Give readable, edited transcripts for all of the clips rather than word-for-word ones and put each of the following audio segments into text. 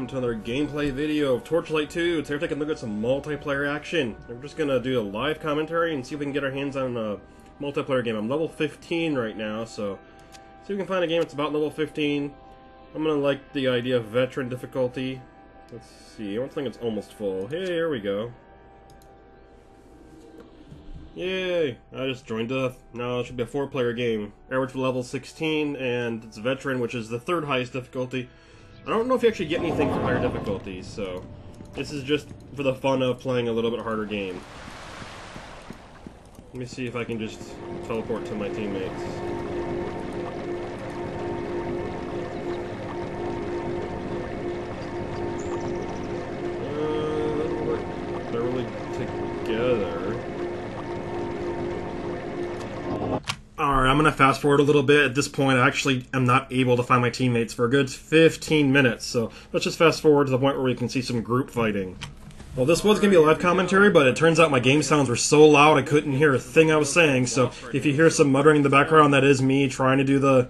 welcome to another gameplay video of Torchlight 2. Today we're taking a look at some multiplayer action. We're just going to do a live commentary and see if we can get our hands on a multiplayer game. I'm level 15 right now, so see if we can find a game that's about level 15. I'm going to like the idea of veteran difficulty. Let's see, I don't think it's almost full. Hey, here we go. Yay! I just joined up. Now it should be a 4-player game. Average level 16, and it's veteran, which is the third highest difficulty. I don't know if you actually get anything for higher difficulties, so this is just for the fun of playing a little bit harder game. Let me see if I can just teleport to my teammates. They're really together. Alright, I'm going to fast forward a little bit. At this point, I actually am not able to find my teammates for a good 15 minutes, so let's just fast forward to the point where we can see some group fighting. Well, this was going to be a live commentary, but it turns out my game sounds were so loud I couldn't hear a thing I was saying, so if you hear some muttering in the background, that is me trying to do the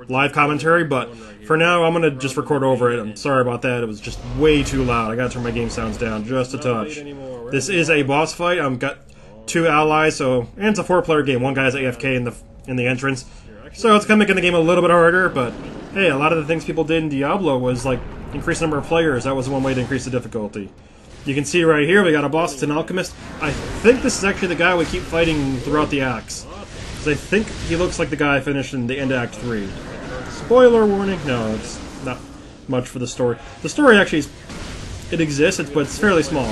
live commentary, but for now, I'm going to just record over it. I'm sorry about that, it was just way too loud. I got to turn my game sounds down just a touch. This is a boss fight. I've got 2 allies, and it's a 4-player game. One guy's AFK in the entrance, so it's kind of making the game a little bit harder. But hey, a lot of the things people did in Diablo was like increase the number of players. That was one way to increase the difficulty. You can see right here we got a boss. It's an alchemist. I think this is actually the guy we keep fighting throughout the acts, because I think he looks like the guy I finished in the end of Act 3. Spoiler warning. No, it's not much for the story. The story actually it exists, but it's fairly small.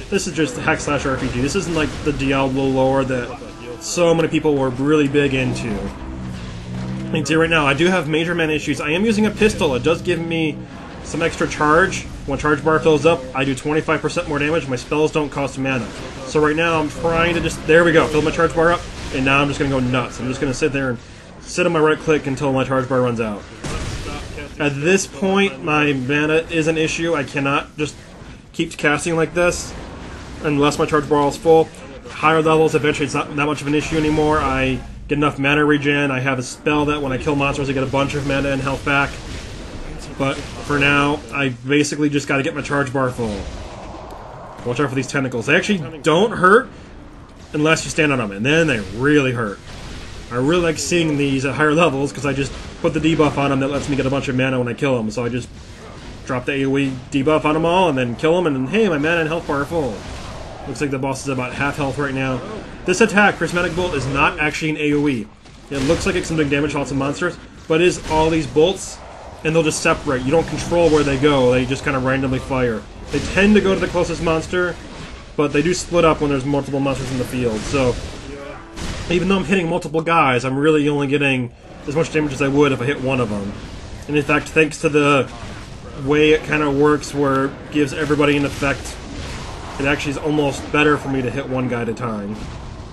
This is just hack slash RPG. This isn't like the Diablo lore that so many people were really big into. You can see right now, I do have major mana issues. I am using a pistol. It does give me some extra charge. When charge bar fills up, I do 25% more damage. My spells don't cost mana. So right now, I'm trying to just... There we go. Fill my charge bar up. And now I'm just going to go nuts. I'm just going to sit there and sit on my right click until my charge bar runs out. At this point, my mana is an issue. I cannot just keep casting like this unless my charge bar is full. Higher levels, eventually it's not that much of an issue anymore. I get enough mana regen. I have a spell that when I kill monsters I get a bunch of mana and health back. But for now, I basically just got to get my charge bar full. Watch out for these tentacles. They actually don't hurt unless you stand on them, and then they really hurt. I really like seeing these at higher levels because I just put the debuff on them that lets me get a bunch of mana when I kill them. So I just drop the AoE debuff on them all and then kill them, and then hey, my mana and health bar are full. Looks like the boss is about half health right now. This attack, Prismatic Bolt, is not actually an AoE. It looks like it's doing damage to lots of monsters, but it is all these bolts, and they'll just separate. You don't control where they go, they just kind of randomly fire. They tend to go to the closest monster, but they do split up when there's multiple monsters in the field. So, even though I'm hitting multiple guys, I'm really only getting as much damage as I would if I hit one of them. And in fact, thanks to the way it kind of works where it gives everybody an effect, it actually is almost better for me to hit one guy at a time.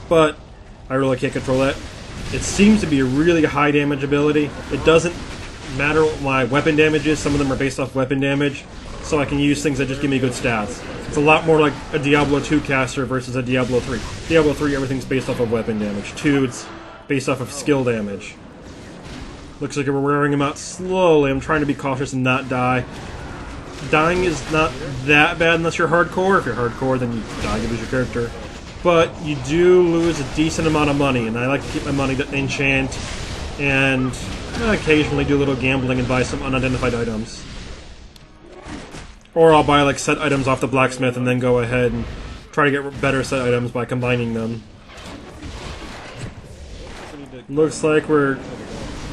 But I really can't control that. It seems to be a really high damage ability. It doesn't matter what my weapon damage is. Some of them are based off weapon damage, so I can use things that just give me good stats. It's a lot more like a Diablo 2 caster versus a Diablo 3. Diablo 3, everything's based off of weapon damage. 2, it's based off of skill damage. Looks like we're wearing him out slowly. I'm trying to be cautious and not die. Dying is not that bad unless you're hardcore. If you're hardcore, then you die, you lose your character. But you do lose a decent amount of money, and I like to keep my money to enchant and occasionally do a little gambling and buy some unidentified items. Or I'll buy like set items off the blacksmith and then go ahead and try to get better set items by combining them. Looks like we're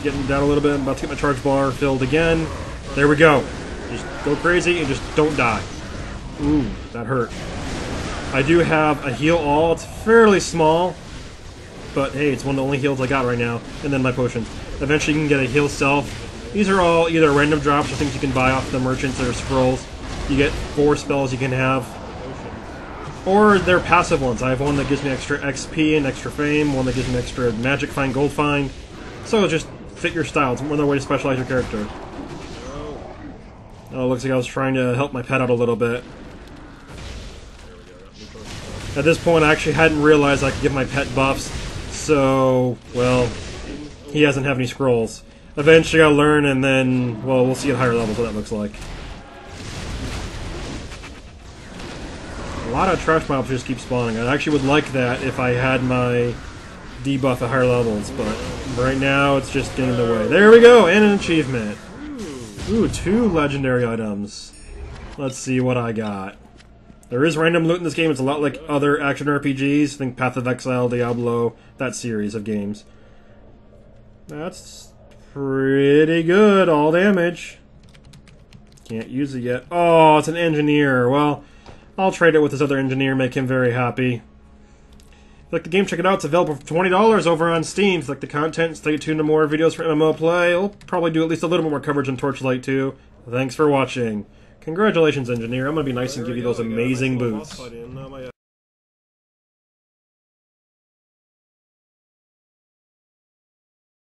getting down a little bit. I'm about to get my charge bar filled again. There we go. Just go crazy and just don't die. Ooh, that hurt. I do have a heal all. It's fairly small, but hey, it's one of the only heals I got right now. And then my potions. Eventually you can get a heal self. These are all either random drops or things you can buy off the merchants or scrolls. You get 4 spells you can have. Or they're passive ones. I have one that gives me extra XP and extra fame, one that gives me extra magic find, gold find. So just fit your style. It's another way to specialize your character. Oh, it looks like I was trying to help my pet out a little bit. At this point, I actually hadn't realized I could give my pet buffs, so, well, he doesn't have any scrolls. Eventually I'll learn, and then, well, we'll see at higher levels what that looks like. A lot of trash mobs just keep spawning. I actually would like that if I had my debuff at higher levels, but right now it's just getting in the way. There we go, and an achievement. Ooh, 2 legendary items. Let's see what I got. There is random loot in this game. It's a lot like other action RPGs. Think Path of Exile, Diablo, that series of games. That's pretty good. All damage. Can't use it yet. Oh, it's an engineer. Well, I'll trade it with this other engineer, make him very happy. If you like the game, check it out. It's available for $20 over on Steam. If you like the content, stay tuned to more videos for MMO play. I'll probably do at least a little bit more coverage on Torchlight too. Thanks for watching. Congratulations, engineer. I'm going to be nice and give you those amazing boots.